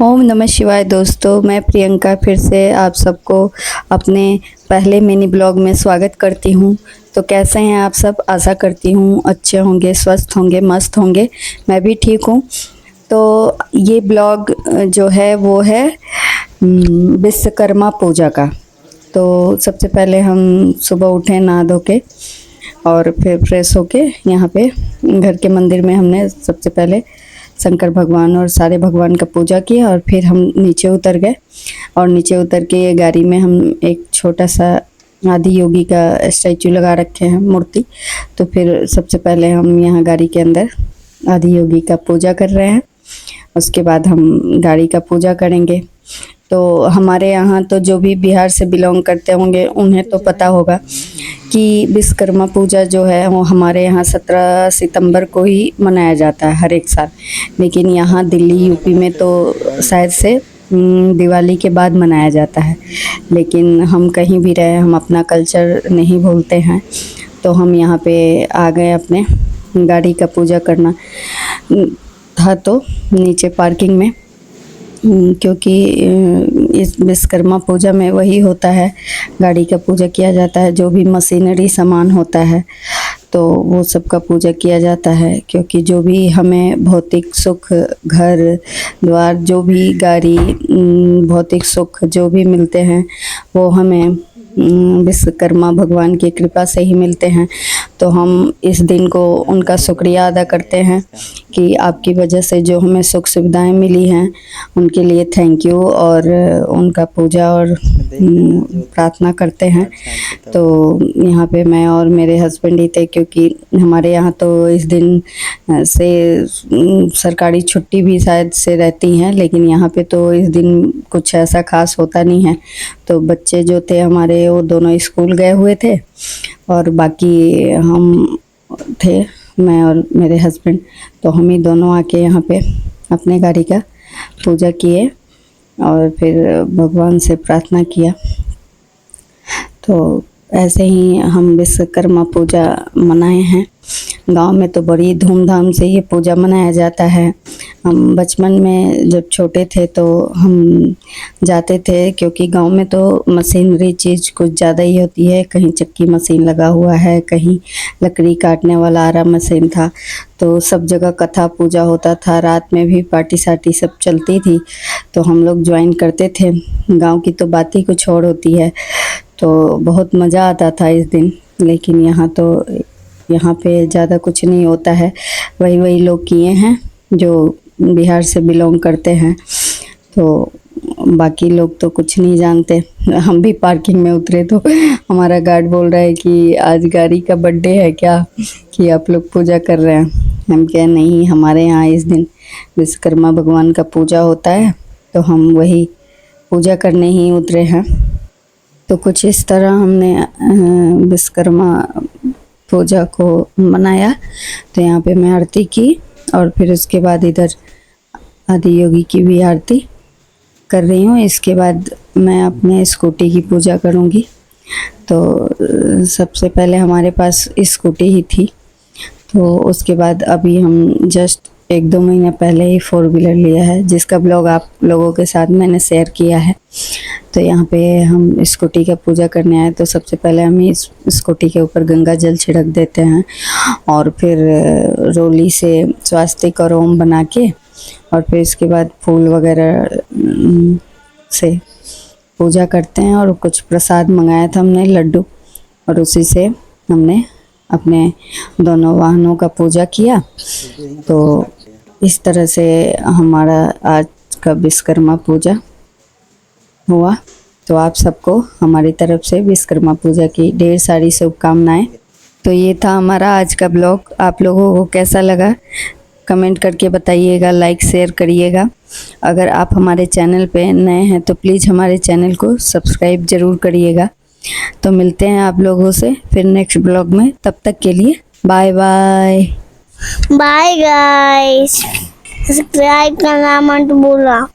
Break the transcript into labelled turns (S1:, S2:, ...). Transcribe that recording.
S1: ओम नमः शिवाय दोस्तों, मैं प्रियंका फिर से आप सबको अपने पहले मिनी ब्लॉग में स्वागत करती हूँ। तो कैसे हैं आप सब? आशा करती हूँ अच्छे होंगे, स्वस्थ होंगे, मस्त होंगे। मैं भी ठीक हूँ। तो ये ब्लॉग जो है वो है विश्वकर्मा पूजा का। तो सबसे पहले हम सुबह उठे नहा धो के और फिर फ्रेश होके यहाँ पे घर के मंदिर में हमने सबसे पहले शंकर भगवान और सारे भगवान का पूजा किया और फिर हम नीचे उतर गए। और नीचे उतर के ये गाड़ी में हम एक छोटा सा आदि योगी का स्टैचू लगा रखे हैं, मूर्ति। तो फिर सबसे पहले हम यहाँ गाड़ी के अंदर आदि योगी का पूजा कर रहे हैं। उसके बाद हम गाड़ी का पूजा करेंगे। तो हमारे यहाँ तो जो भी बिहार से बिलोंग करते होंगे उन्हें तो पता होगा कि विश्वकर्मा पूजा जो है वो हमारे यहाँ 17 सितंबर को ही मनाया जाता है हर एक साल। लेकिन यहाँ दिल्ली यूपी में तो शायद से दिवाली के बाद मनाया जाता है। लेकिन हम कहीं भी रहे, हम अपना कल्चर नहीं भूलते हैं। तो हम यहाँ पे आ गए अपने गाड़ी का पूजा करना था तो नीचे पार्किंग में, क्योंकि इस विश्वकर्मा पूजा में वही होता है, गाड़ी का पूजा किया जाता है। जो भी मशीनरी सामान होता है तो वो सब का पूजा किया जाता है। क्योंकि जो भी हमें भौतिक सुख, घर द्वार, जो भी गाड़ी, भौतिक सुख जो भी मिलते हैं वो हमें विश्वकर्मा भगवान की कृपा से ही मिलते हैं। तो हम इस दिन को उनका शुक्रिया अदा करते हैं कि आपकी वजह से जो हमें सुख सुविधाएं मिली हैं उनके लिए थैंक यू, और उनका पूजा और प्रार्थना करते हैं। तो यहाँ पे मैं और मेरे हस्बैंड ही थे, क्योंकि हमारे यहाँ तो इस दिन से सरकारी छुट्टी भी शायद से रहती हैं, लेकिन यहाँ पे तो इस दिन कुछ ऐसा खास होता नहीं है। तो बच्चे जो थे हमारे वो दोनों स्कूल गए हुए थे और बाकी हम थे, मैं और मेरे हस्बैंड। तो हम ही दोनों आके यहाँ पे अपने गाड़ी का पूजा किए और फिर भगवान से प्रार्थना किया। तो ऐसे ही हम विश्वकर्मा पूजा मनाए हैं। गांव में तो बड़ी धूमधाम से ये पूजा मनाया जाता है। हम बचपन में जब छोटे थे तो हम जाते थे, क्योंकि गांव में तो मशीनरी चीज़ कुछ ज़्यादा ही होती है। कहीं चक्की मशीन लगा हुआ है, कहीं लकड़ी काटने वाला आरा मशीन था। तो सब जगह कथा पूजा होता था, रात में भी पार्टी सार्टी सब चलती थी। तो हम लोग ज्वाइन करते थे। गाँव की तो बात ही कुछ और होती है। तो बहुत मज़ा आता था इस दिन। लेकिन यहाँ पे ज़्यादा कुछ नहीं होता है। वही लोग किए हैं जो बिहार से बिलोंग करते हैं। तो बाकी लोग तो कुछ नहीं जानते। हम भी पार्किंग में उतरे तो हमारा गार्ड बोल रहा है कि आज गाड़ी का बर्थडे है क्या, कि आप लोग पूजा कर रहे हैं। हम कहे नहीं, हमारे यहाँ इस दिन विश्वकर्मा भगवान का पूजा होता है, तो हम वही पूजा करने ही उतरे हैं। तो कुछ इस तरह हमने विश्वकर्मा पूजा को मनाया। तो यहाँ पे मैं आरती की और फिर उसके बाद इधर आदि योगी की भी आरती कर रही हूँ। इसके बाद मैं अपने स्कूटी की पूजा करूँगी। तो सबसे पहले हमारे पास स्कूटी ही थी, तो उसके बाद अभी हम जस्ट 1-2 महीने पहले ही 4 व्हीलर लिया है, जिसका ब्लॉग आप लोगों के साथ मैंने शेयर किया है। तो यहाँ पे हम स्कूटी का पूजा करने आए। तो सबसे पहले हम इस स्कूटी के ऊपर गंगा जल छिड़क देते हैं और फिर रोली से स्वास्तिक और ओम बना के और फिर इसके बाद फूल वगैरह से पूजा करते हैं। और कुछ प्रसाद मंगाया था हमने, लड्डू, और उसी से हमने अपने दोनों वाहनों का पूजा किया। तो इस तरह से हमारा आज का विश्वकर्मा पूजा हुआ। तो आप सबको हमारी तरफ से विश्वकर्मा पूजा की ढेर सारी शुभकामनाएं। तो ये था हमारा आज का ब्लॉग। आप लोगों को कैसा लगा कमेंट करके बताइएगा, लाइक शेयर करिएगा। अगर आप हमारे चैनल पे नए हैं तो प्लीज़ हमारे चैनल को सब्सक्राइब ज़रूर करिएगा। तो मिलते हैं आप लोगों से फिर नेक्स्ट ब्लॉग में। तब तक के लिए bye bye.
S2: Bye guys, subscribe करना मत भूलना।